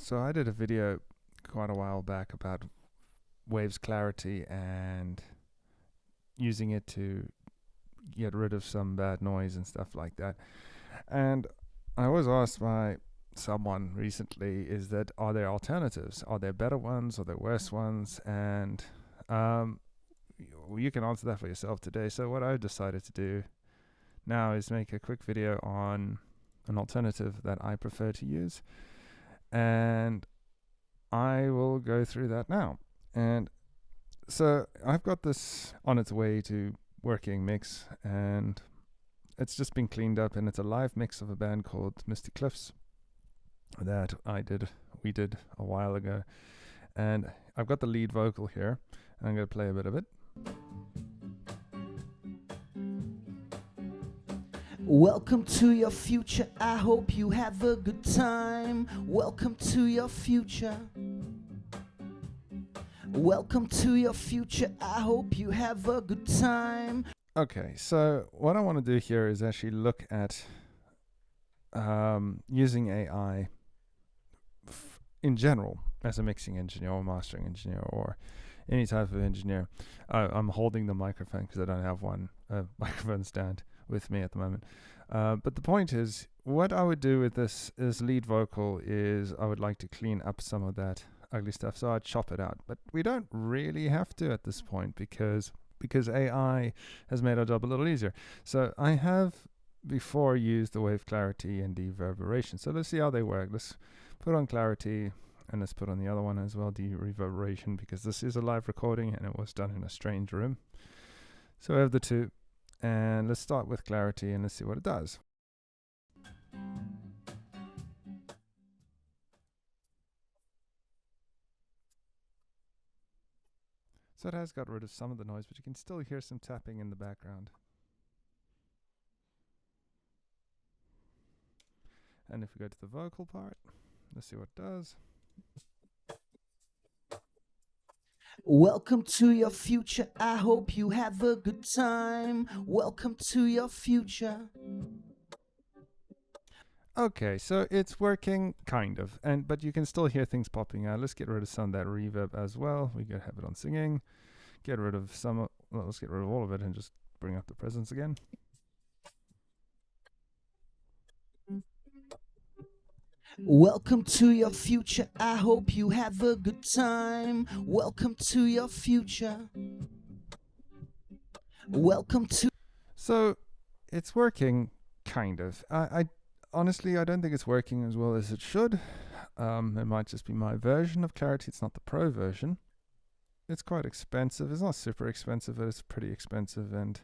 So I did a video quite a while back about Wave's clarity and using it to get rid of some bad noise and stuff like that. And I was asked by someone recently, is that are there alternatives? Are there better ones? Are there worse ones? And you can answer that for yourself today. So what I've decided to do now is make a quick video on an alternative that I prefer to use, and I will go through that now. And so I've got this on its way to working mix, and it's just been cleaned up, and it's a live mix of a band called Misty Cliffs that we did a while ago. And I've got the lead vocal here, and I'm going to play a bit of it. Welcome to your future, I hope you have a good time. Welcome to your future. Welcome to your future, I hope you have a good time. Okay, so what I want to do here is actually look at using AI in general as a mixing engineer or mastering engineer or any type of engineer. I'm holding the microphone because I don't have one microphone stand with me at the moment. But the point is, what I would do with this lead vocal is I would like to clean up some of that ugly stuff, so I'd chop it out. But we don't really have to at this point because AI has made our job a little easier. So I have before used the wave clarity and dereverberation. So let's see how they work. Let's put on clarity, and let's put on the other one as well, dereverberation, because this is a live recording and it was done in a strange room. So I have the two, and let's start with clarity and let's see what it does. So it has got rid of some of the noise, but you can still hear some tapping in the background. And if we go to the vocal part, let's see what it does. Welcome to your future, I hope you have a good time. Welcome to your future. Okay, so it's working kind of, but you can still hear things popping out. Let's get rid of some of that reverb as well. We could have it on singing. Get rid of let's get rid of all of it and just bring up the presence again. Welcome to your future, I hope you have a good time. Welcome to your future. Welcome to. So it's working kind of. I honestly, I don't think it's working as well as it should. It might just be my version of clarity. It's not the pro version. It's quite expensive. It's not super expensive, but it's pretty expensive, and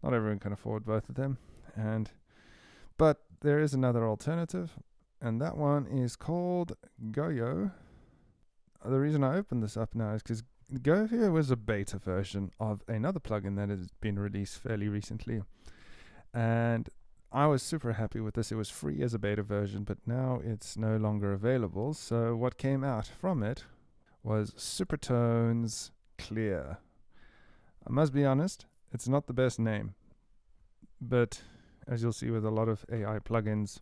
not everyone can afford both of them. But there is another alternative, and that one is called Goyo. The reason I opened this up now is because Goyo was a beta version of another plugin that has been released fairly recently, and I was super happy with this. It was free as a beta version, but now it's no longer available. So what came out from it was Supertones Clear. I must be honest, it's not the best name, but as you'll see with a lot of AI plugins,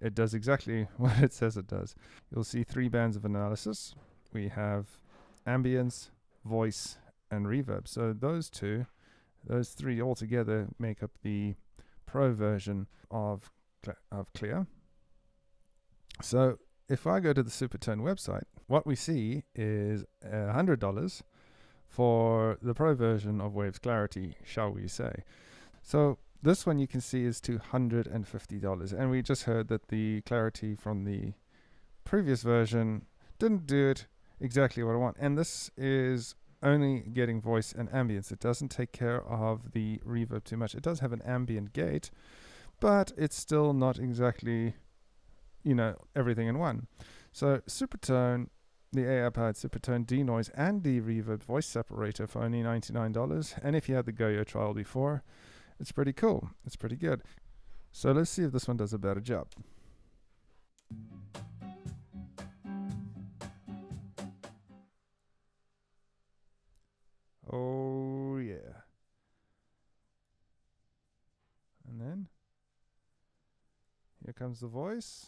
it does exactly what it says it does. You'll see 3 bands of analysis. We have ambience, voice, and reverb. So those 3 altogether make up the pro version of Clear. So if I go to the Supertone website, what we see is $100 for the pro version of Waves Clarity, shall we say. So this one you can see is $250, and we just heard that the clarity from the previous version didn't do it exactly what I want, and this is only getting voice and ambience. It doesn't take care of the reverb too much. It does have an ambient gate, but it's still not exactly, everything in one. So Supertone, the AI powered Supertone denoise and de-reverb voice separator for only $99. And if you had the Goyo trial before, it's pretty cool. It's pretty good. So let's see if this one does a better job. Oh yeah. And then here comes the voice.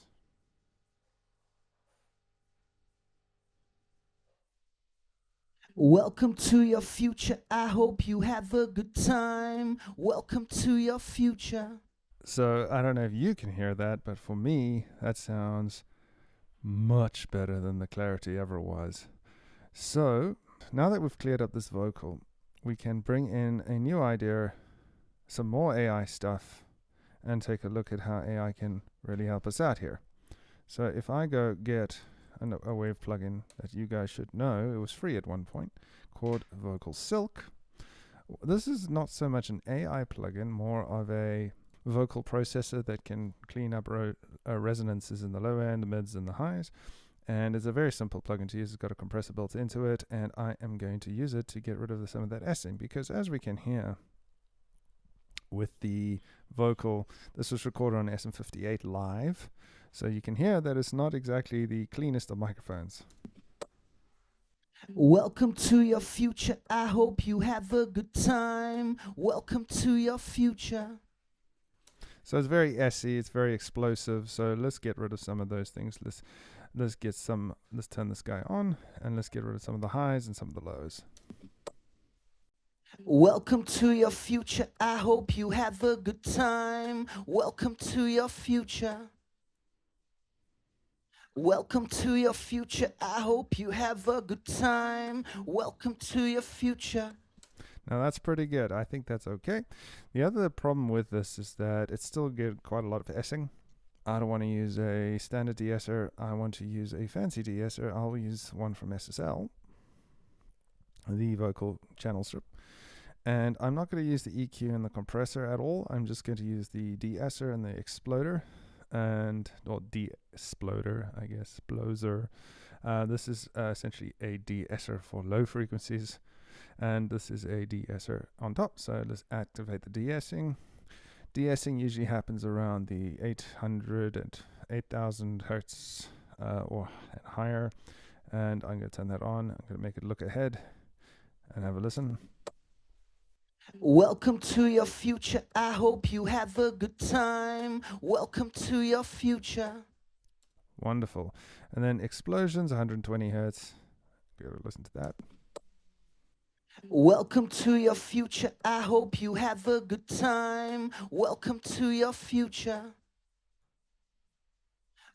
Welcome to your future. I hope you have a good time. Welcome to your future. So I don't know if you can hear that, but for me, that sounds much better than the clarity ever was. So now that we've cleared up this vocal, we can bring in a new idea, some more AI stuff, and take a look at how AI can really help us out here. So if I go get a wave plugin that you guys should know, it was free at one point, called Vocal Silk. This is not so much an AI plugin, more of a vocal processor that can clean up resonances in the low end, the mids, and the highs. And it's a very simple plugin to use. It's got a compressor built into it, and I am going to use it to get rid of some of that S-ing, because as we can hear with the vocal, this was recorded on SM58 live, so you can hear that it's not exactly the cleanest of microphones. Welcome to your future. I hope you have a good time. Welcome to your future. So it's very S-y, it's very explosive, so let's get rid of some of those things. Let's turn this guy on, and let's get rid of some of the highs and some of the lows. Welcome to your future. I hope you have a good time. Welcome to your future. Welcome to your future. I hope you have a good time. Welcome to your future. Now that's pretty good. I think that's okay. The other problem with this is that it's still get quite a lot of S-ing. I don't want to use a standard de-esser. I want to use a fancy de-esser. I'll use one from SSL, the vocal channel strip. And I'm not going to use the EQ and the compressor at all. I'm just going to use the de-esser and the exploder, or de-exploder, I guess, blower. This is essentially a de-esser for low frequencies, and this is a de-esser on top. So let's activate the de-essing. De-essing usually happens around the 800 and 8000 hertz or higher, and I'm going to turn that on. I'm going to make it look ahead and have a listen. Welcome to your future. I hope you have a good time. Welcome to your future. Wonderful. And then explosions, 120 hertz. Go listen to that. Welcome to your future. I hope you have a good time. Welcome to your future.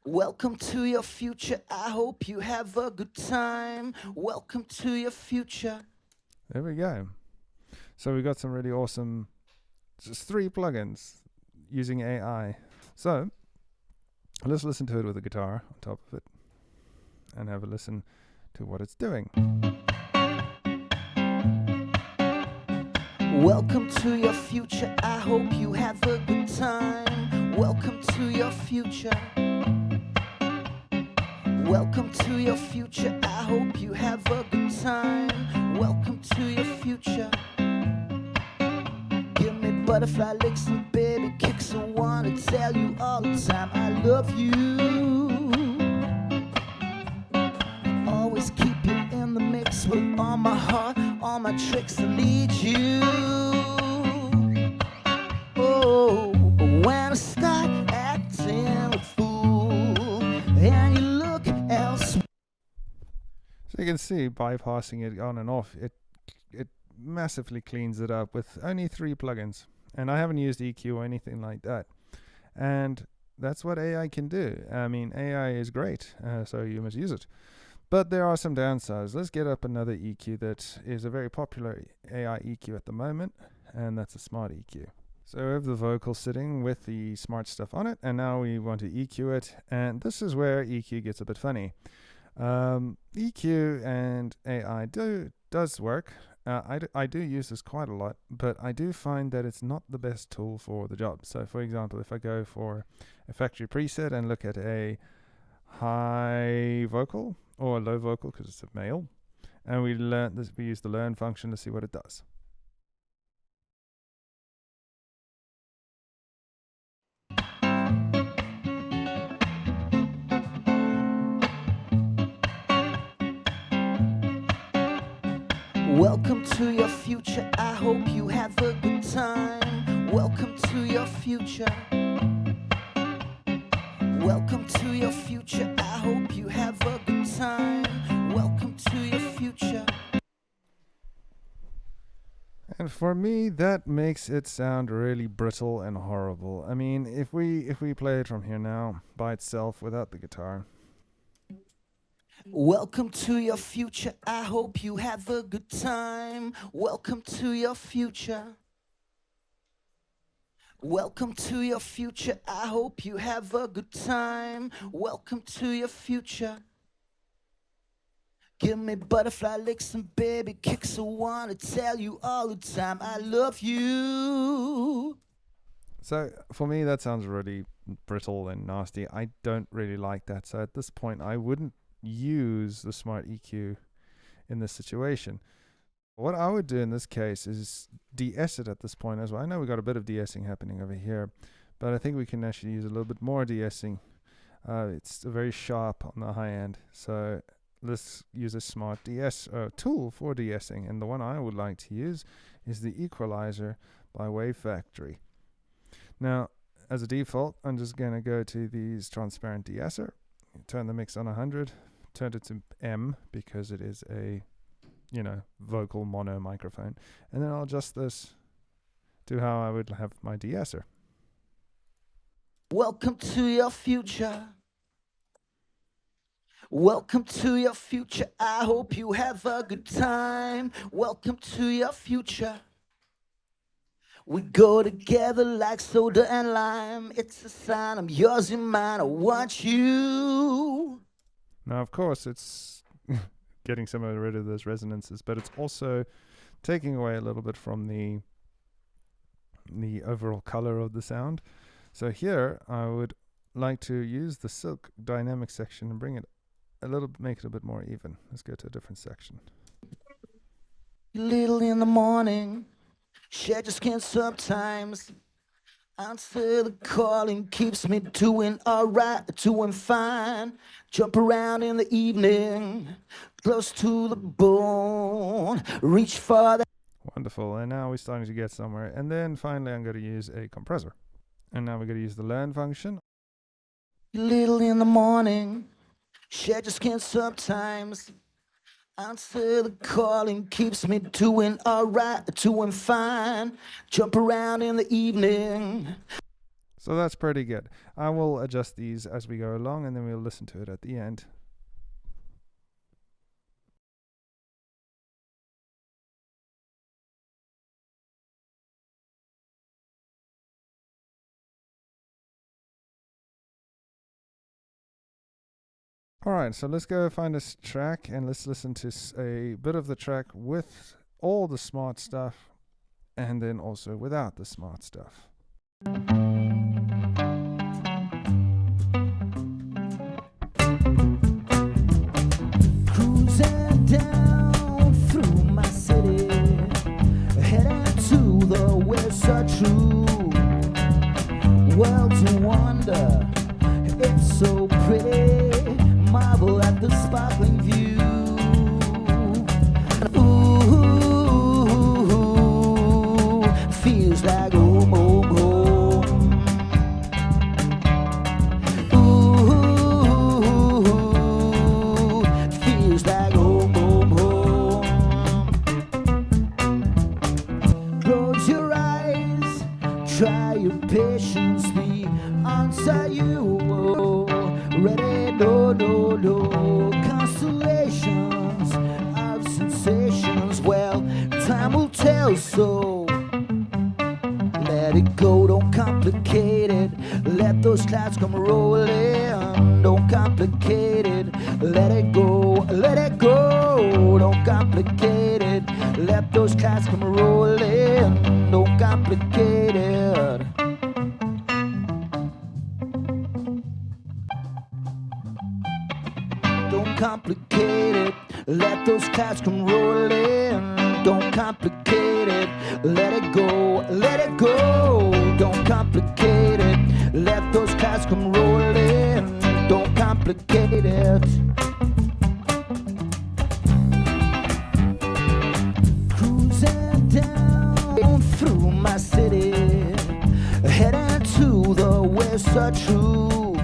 Welcome to your future. I hope you have a good time. Welcome to your future. There we go. So we got some really awesome, just 3 plugins using AI. So let's listen to it with a guitar on top of it and have a listen to what it's doing. Welcome to your future. I hope you have a good time. Welcome to your future. Welcome to your future. I hope you have a good time. Welcome to your future. Give me butterfly licks and baby kicks. I wanna tell you all the time I love you. Always keep you in the mix with all my heart, all my tricks to lead you. Oh, when I start acting a fool and you look elsewhere. So you can see, bypassing it on and off, it massively cleans it up with only 3 plugins. And I haven't used EQ or anything like that. And that's what AI can do. I mean, AI is great, so you must use it. But there are some downsides. Let's get up another EQ that is a very popular AI EQ at the moment, and that's a smart EQ. So we have the vocal sitting with the smart stuff on it, and now we want to EQ it, and this is where EQ gets a bit funny. EQ and AI does work. I do use this quite a lot, but I do find that it's not the best tool for the job. So for example, if I go for a factory preset and look at a high vocal or a low vocal because it's a male, and we use the learn function to see what it does. Welcome to your future. I hope you have a good time. Welcome to your future. Welcome to your future. I hope you have a good time. Welcome to your future. And for me, that makes it sound really brittle and horrible. I mean, if we play it from here now by itself without the guitar. Welcome to your future. I hope you have a good time. Welcome to your future. Welcome to your future. I hope you have a good time. Welcome to your future. Give me butterfly licks and baby kicks. I wanna tell you all the time I love you. So for me, that sounds really brittle and nasty. I don't really like that. So at this point, I wouldn't use the smart EQ in this situation. What I would do in this case is de-ess it at this point as well. I know we got a bit of de-essing happening over here, but I think we can actually use a little bit more de-essing. It's very sharp on the high end, so let's use a smart de-ess tool for de-essing. And the one I would like to use is the equalizer by Wave Factory. Now, as a default, I'm just going to go to these transparent de-esser, turn the mix on 100, turn it to M because it is a vocal mono microphone, and then I'll adjust this to how I would have my de-esser. Welcome to your future. Welcome to your future. I hope you have a good time. Welcome to your future. We go together like soda and lime. It's a sign I'm yours and mine. I want you. Now, of course, it's getting some rid of those resonances, but it's also taking away a little bit from the overall color of the sound. So here, I would like to use the silk dynamic section and bring it make it a bit more even. Let's go to a different section. Little in the morning, she just can't sometimes answer the calling, keeps me doing alright, doing fine. Jump around in the evening, close to the bone, reach for the... Wonderful, and now we're starting to get somewhere. And then finally I'm going to use a compressor. And now we're going to use the learn function. Little in the morning, she just can't sometimes answer the calling, keeps me doing alright, doing fine. Jump around in the evening. So that's pretty good. I will adjust these as we go along, and then we'll listen to it at the end. Alright, so let's go find this track and let's listen to a bit of the track with all the smart stuff and then also without the smart stuff. Cruising down through my city, heading to the west side true. World to wonder, it's so pretty. Marvel at the sparkling view. Ooh, feels like home, home, home. Ooh, feels like home, home, home. Close your eyes, try your patience, the answer you ready. No constellations of sensations. Well, time will tell, so let it go, don't complicate it. Let those clouds come rolling, don't complicate it. Let it go, don't complicate it. Let those clouds come rolling, don't complicate it. Don't complicate it. Let those clouds come rolling. Don't complicate it. Let it go. Don't complicate it. Let those clouds come rolling. Don't complicate it. Cruising down through my city, heading to the west side true.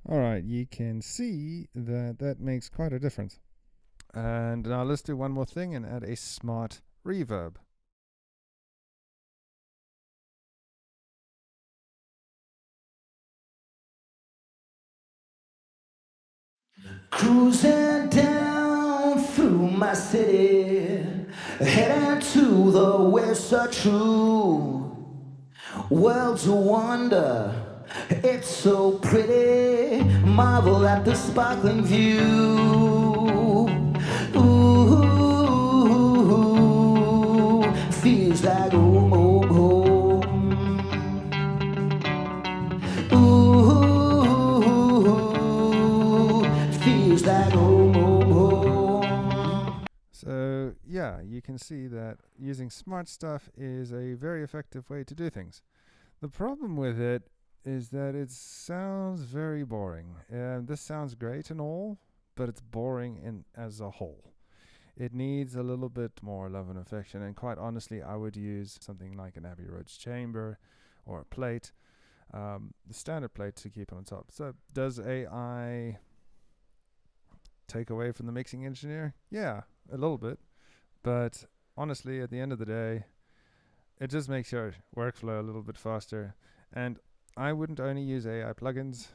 Alright, you can see that makes quite a difference. And now let's do one more thing and add a smart reverb. Cruising down through my city, heading to the west side true. World's a wonder, it's so pretty. Marvel at the sparkling view. Ooh, feels like home, home, home. Ooh, feels like home, home, home. So yeah, you can see that using smart stuff is a very effective way to do things. The problem with it is that it sounds very boring. This sounds great and all, but it's boring as a whole. It needs a little bit more love and affection, and quite honestly, I would use something like an Abbey Road chamber or a plate, the standard plate to keep on top. So does AI take away from the mixing engineer? Yeah, a little bit. But honestly, at the end of the day, it just makes your workflow a little bit faster. And I wouldn't only use AI plugins.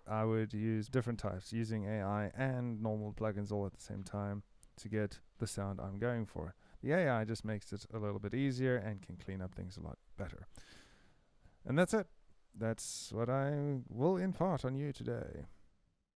I would use different types, using AI and normal plugins all at the same time to get the sound I'm going for. The AI just makes it a little bit easier and can clean up things a lot better. And that's it. That's what I will impart on you today.